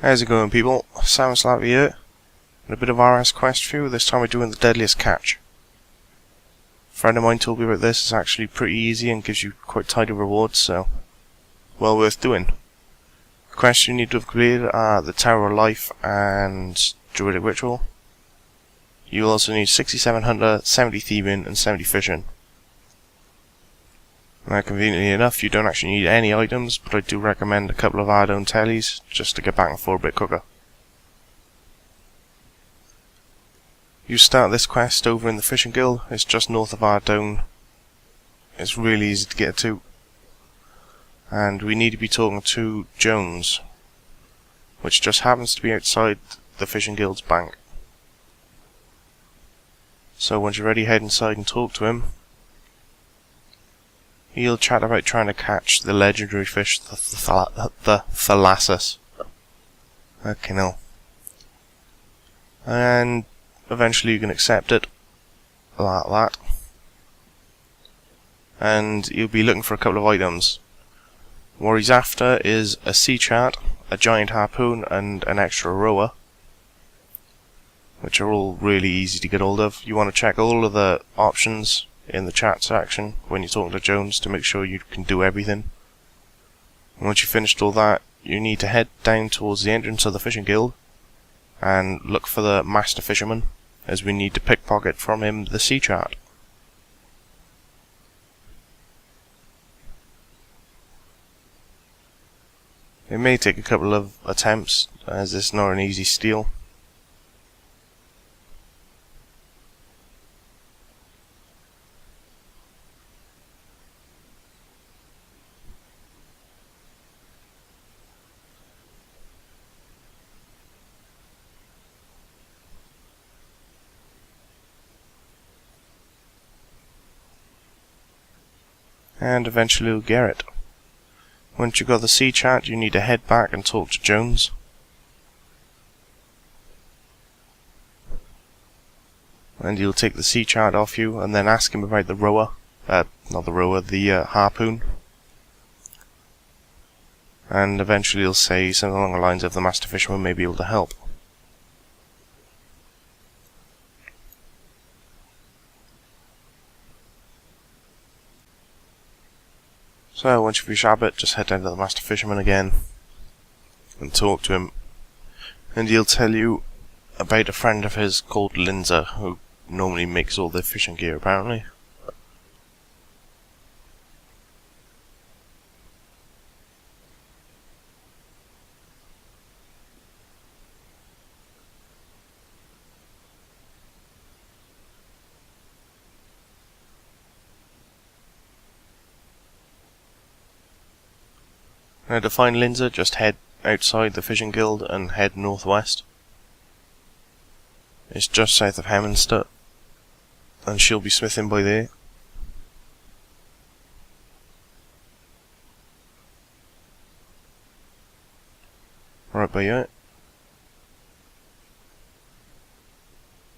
How's it going, people? xSalmonSlapperx here, and a bit of RSQuest for you. This time we're doing the Deadliest catch. A friend of mine told me about this. It's actually pretty easy and gives you quite tidy rewards, so well worth doing. The quests you need to have completed are the Tower of Life and Druidic Ritual. You'll also need 67 Hunter, 70 Thieving, and 70 Fishing. Now, conveniently enough, you don't actually need any items, but I do recommend a couple of Ardone tellies just to get back and forth a bit quicker. You start this quest over in the Fishing Guild. It's just north of Ardone. It's really easy to get to. And we need to be talking to Jones, which just happens to be outside the Fishing Guild's bank. So once you're ready, head inside and talk to him. He'll chat about trying to catch the legendary fish, the Thalassus. Okay, no. And eventually you can accept it, like that. And you'll be looking for a couple of items. What he's after is a sea chart, a giant harpoon, and an extra rower, which are all really easy to get hold of. You want to check all of the options in the chat section when you're talking to Jones to make sure you can do everything. And once you've finished all that, you need to head down towards the entrance of the Fishing Guild and look for the Master Fisherman, as we need to pickpocket from him the sea chart. It may take a couple of attempts, as it's not an easy steal. And eventually you'll get it. Once you've got the sea chart, you need to head back and talk to Jones. And he'll take the sea chart off you and then ask him about the rower. Not the rower, the harpoon. And eventually he'll say something along the lines of the Master Fisherman may be able to help. So once you've finished it, just head down to the Master Fisherman again and talk to him, and he'll tell you about a friend of his called Linza, who normally makes all the fishing gear apparently. Now to find Linza, just head outside the Fishing Guild and head northwest. It's just south of Hemminster, and she'll be smithing by there. Right by you.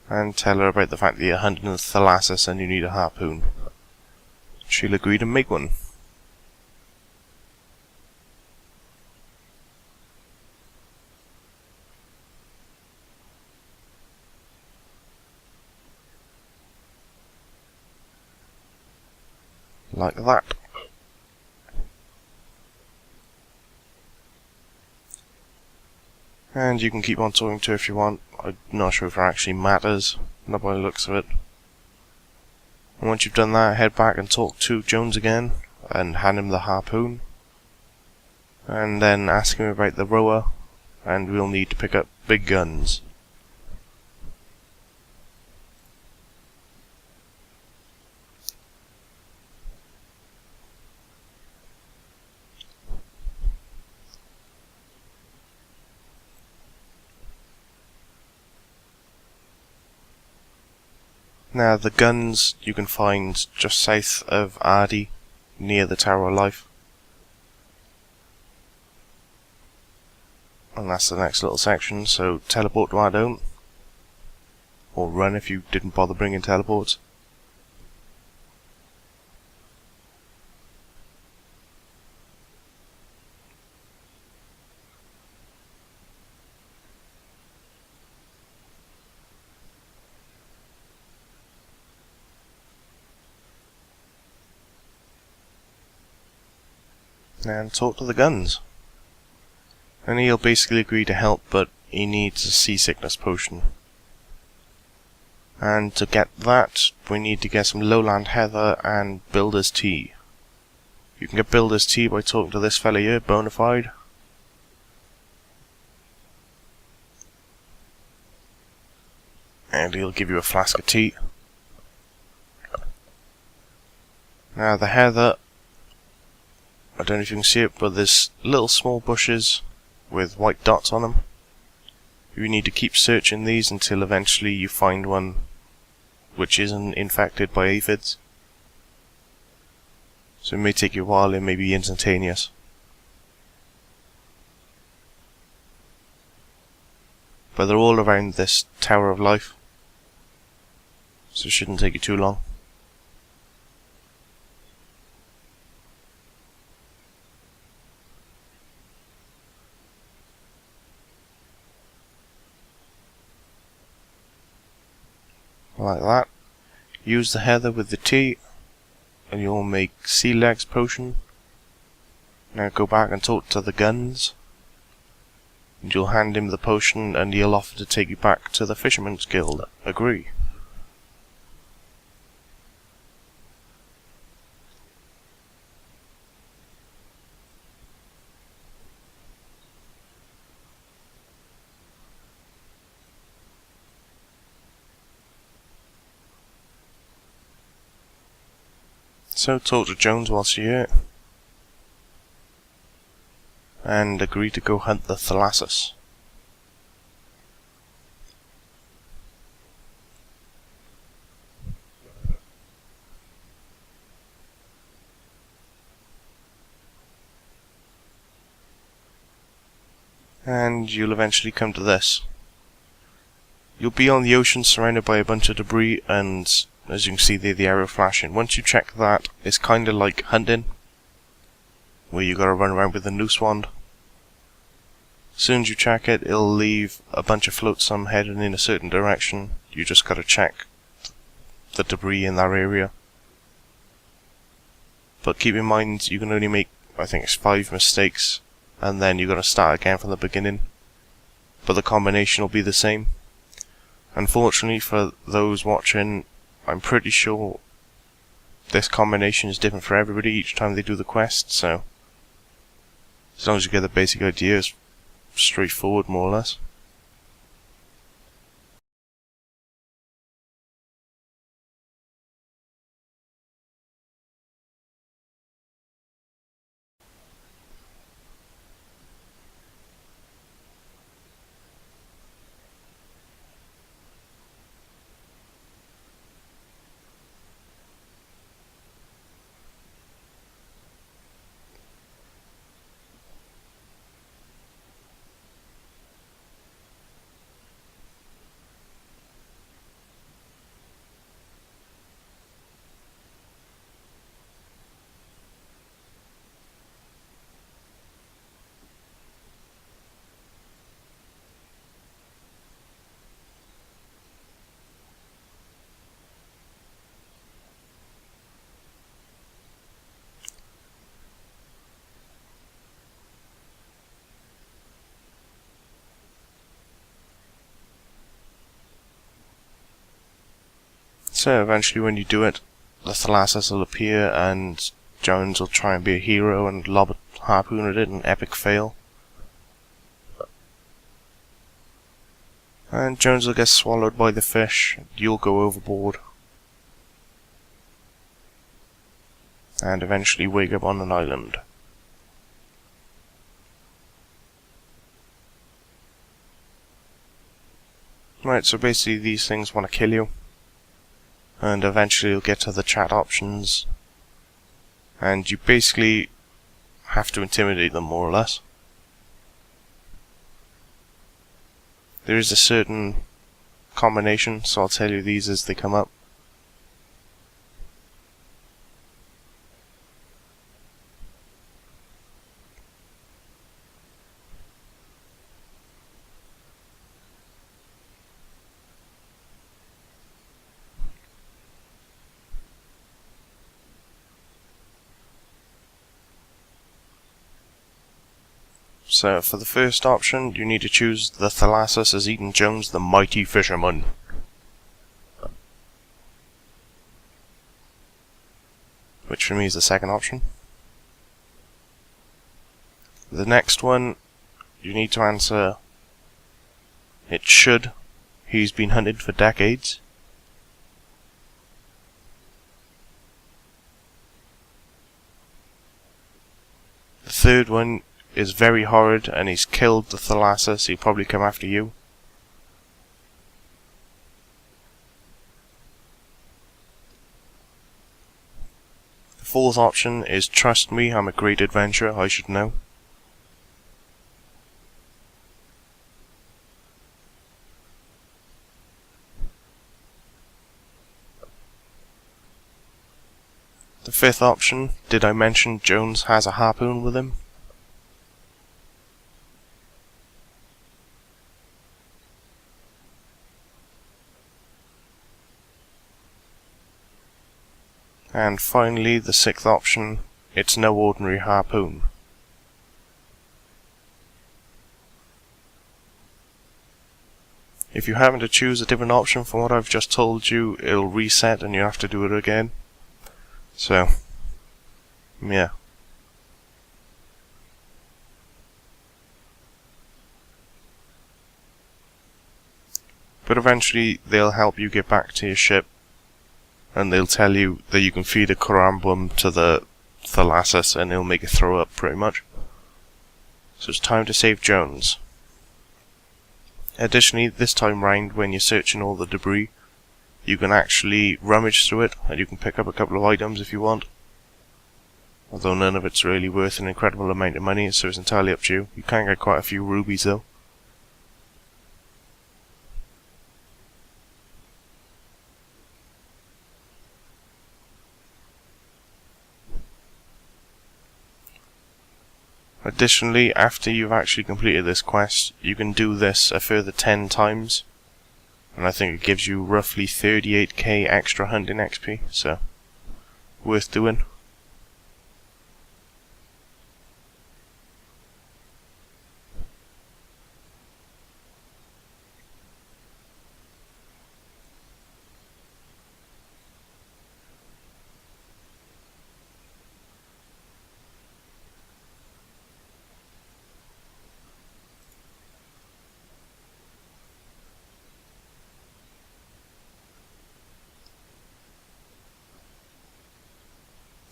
And tell her about the fact that you're hunting the Thalassus and you need a harpoon. She'll agree to make one. Like that. And you can keep on talking to her if you want. I'm not sure if it actually matters, not by the looks of it. And once you've done that, head back and talk to Jones again, and hand him the harpoon. And then ask him about the rower, and we'll need to pick up big guns. Now, the guns you can find just south of Ardy, near the Tower of Life. And that's the next little section, so teleport to Ardone. Or run if you didn't bother bringing teleports. and talk to the guns. And he'll basically agree to help, but he needs a seasickness potion. And to get that, we need to get some lowland heather and builder's tea. You can get builder's tea by talking to this fella here, Bonafide. And he'll give you a flask of tea. Now the heather, I don't know if you can see it, but there's little small bushes with white dots on them. You need to keep searching these until eventually you find one which isn't infected by aphids. So it may take you a while, it may be instantaneous. But they're all around this Tower of Life, so it shouldn't take you too long. Like that. Use the heather with the tea and you'll make sea legs potion. Now go back and talk to the guns and you'll hand him the potion and he'll offer to take you back to the Fisherman's Guild. Agree. So talk to Jones whilst you're here, and agree to go hunt the Thalassus. And you'll eventually come to this. You'll be on the ocean surrounded by a bunch of debris, and as you can see there, the arrow flashing. Once you check that, it's kind of like hunting, where you gotta run around with a noose wand. As soon as you check it, it'll leave a bunch of flotsam heading in a certain direction. You just gotta check the debris in that area. But keep in mind, you can only make, I think it's 5 mistakes, and then you gotta start again from the beginning. But the combination will be the same. Unfortunately for those watching, I'm pretty sure this combination is different for everybody each time they do the quest, so as long as you get the basic idea, it's straightforward more or less. So eventually when you do it, the Thalassus will appear and Jones will try and be a hero and lob a harpoon at it, an epic fail. And Jones will get swallowed by the fish, you'll go overboard. And eventually wake up on an island. Right, so basically these things want to kill you. And eventually you'll get to the chat options. And you basically have to intimidate them more or less. There is a certain combination, so I'll tell you these as they come up. So for the first option, you need to choose the Thalassus as Eden Jones, the mighty fisherman. Which for me is the second option. The next one, you need to answer, it should. He's been hunted for decades. The third one is very horrid, and he's killed the Thalassus. He'll probably come after you. The fourth option is trust me, I'm a great adventurer, I should know. The fifth option, did I mention Jones has a harpoon with him? And finally, the sixth option, it's no ordinary harpoon. If you happen to choose a different option from what I've just told you, it'll reset and you have to do it again. So, yeah. But eventually, they'll help you get back to your ship, and they'll tell you that you can feed a corambum to the Thalassus and he'll make it throw up, pretty much. So it's time to save Jones. Additionally, this time round, when you're searching all the debris, you can actually rummage through it, and you can pick up a couple of items if you want. Although none of it's really worth an incredible amount of money, so it's entirely up to you. You can get quite a few rubies though. Additionally, after you've actually completed this quest, you can do this a further 10 times. And I think it gives you roughly 38k extra hunting XP, so worth doing.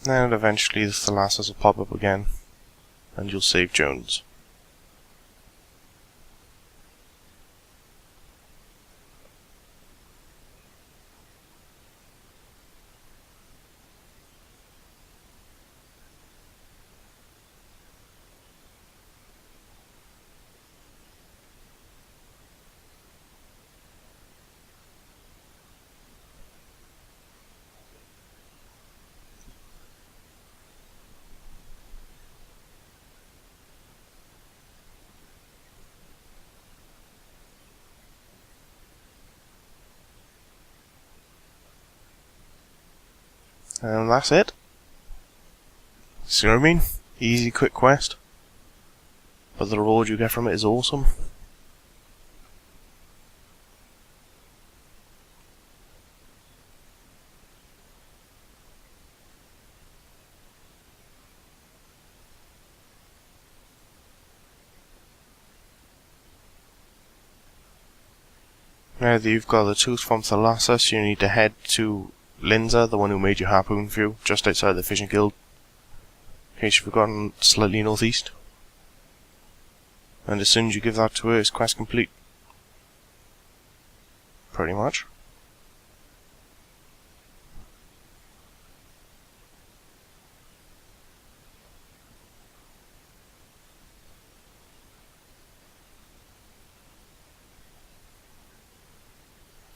And eventually the Thalassus will pop up again, and you'll save Jones. And that's it. See what I mean? Easy, quick quest. But the reward you get from it is awesome. Now that you've got the tooth from Thalassus, you need to head to Linza, the one who made your harpoon for you, just outside the fishing guild. In case you've forgotten, slightly northeast. And as soon as you give that to her, it's quest complete. Pretty much.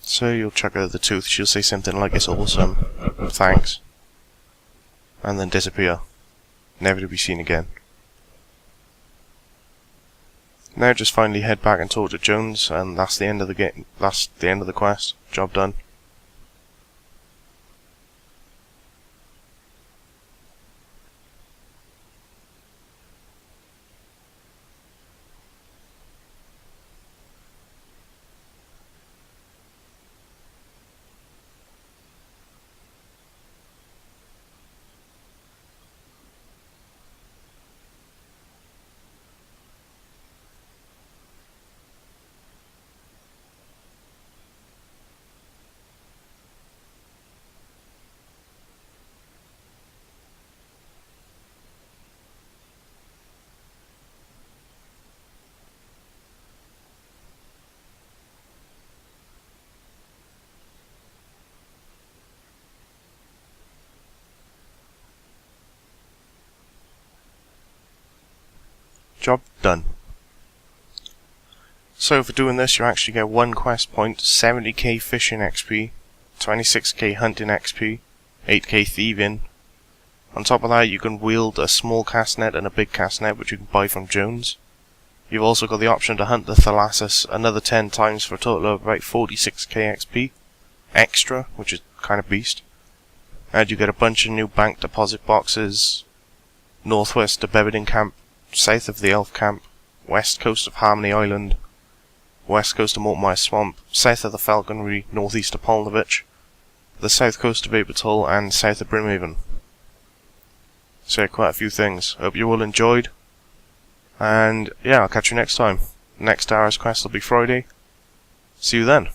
So you'll check out the tooth, she'll say something like it's awesome, thanks, and then disappear, never to be seen again. Now just finally head back and talk to Jones, and that's the end of the game. That's the end of the quest. Job done. job done. So for doing this, you actually get 1 quest point, 70k fishing XP, 26k hunting XP, 8k thieving. On top of that, you can wield a small cast net and a big cast net, which you can buy from Jones. You've also got the option to hunt the Thalassus another 10 times for a total of about 46k XP extra, which is kind of beast. And you get a bunch of new bank deposit boxes, northwest of Bebbington Camp, south of the Elf Camp, west coast of Harmony Island, west coast of Mortmire Swamp, south of the Falconry, northeast of Polnovich, the south coast of Abertall, and south of Brimhaven. So quite a few things. Hope you all enjoyed. And yeah, I'll catch you next time. Next RSQuest will be Friday. See you then.